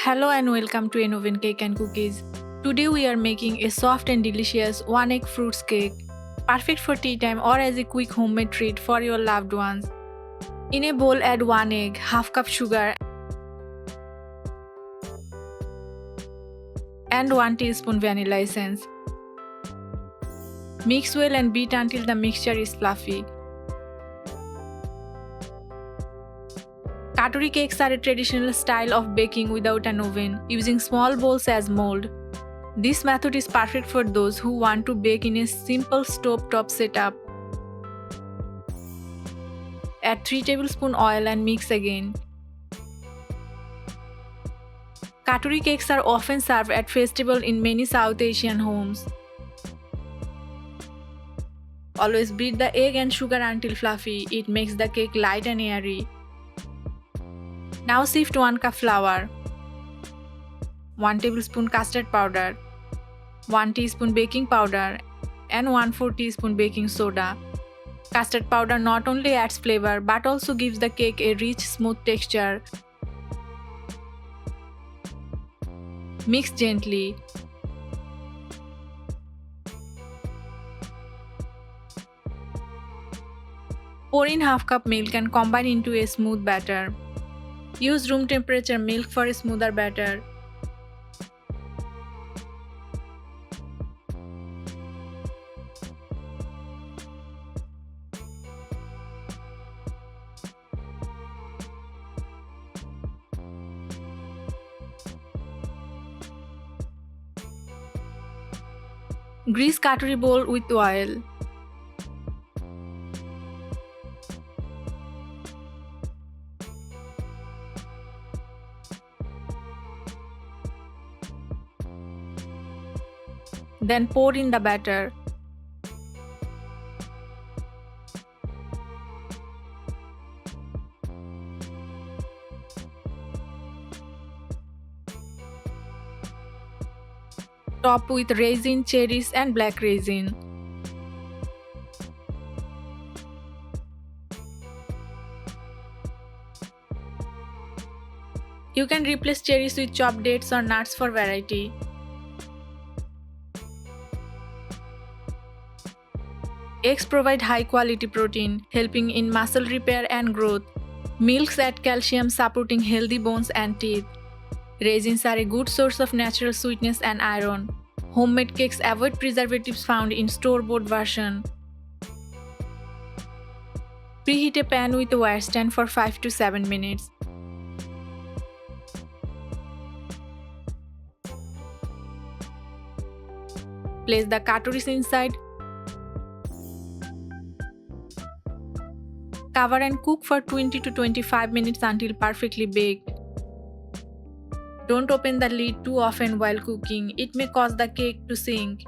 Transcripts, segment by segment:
Hello and welcome to Enoven Cake and Cookies. Today we are making a soft and delicious 1-egg fruits cake, perfect for tea time or as a quick homemade treat for your loved ones. In a bowl add 1 egg, half cup sugar and 1 teaspoon vanilla essence. Mix well and beat until the mixture is fluffy. Katori cakes are a traditional style of baking without an oven, using small bowls as mold. This method is perfect for those who want to bake in a simple stove-top setup. Add 3 tablespoons oil and mix again. Katori cakes are often served at festivals in many South Asian homes. Always beat the egg and sugar until fluffy. It makes the cake light and airy. Now sift 1 cup flour, 1 tablespoon custard powder, 1 teaspoon baking powder and 1/4 teaspoon baking soda. Custard powder not only adds flavor but also gives the cake a rich, smooth texture. Mix gently. Pour in half cup milk and combine into a smooth batter. Use room temperature milk for a smoother batter. Grease Katori bowl with oil. Then pour in the batter. Top with raisin, cherries and black raisin. You can replace cherries with chopped dates or nuts for variety. Eggs provide high-quality protein, helping in muscle repair and growth. Milks add calcium, supporting healthy bones and teeth. Raisins are a good source of natural sweetness and iron. Homemade cakes avoid preservatives found in store-bought version. Preheat a pan with a wire stand for 5 to 7 minutes. Place the katoris inside. Cover and cook for 20 to 25 minutes until perfectly baked. Don't open the lid too often while cooking, it may cause the cake to sink.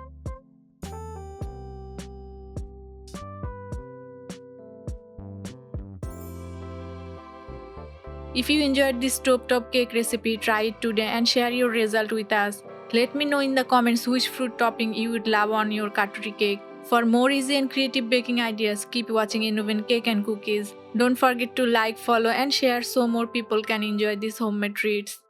If you enjoyed this stove-top cake recipe, try it today and share your result with us. Let me know in the comments which fruit topping you would love on your Katori cake. For more easy and creative baking ideas, keep watching Enoven Cake and Cookies. Don't forget to like, follow and share so more people can enjoy these homemade treats.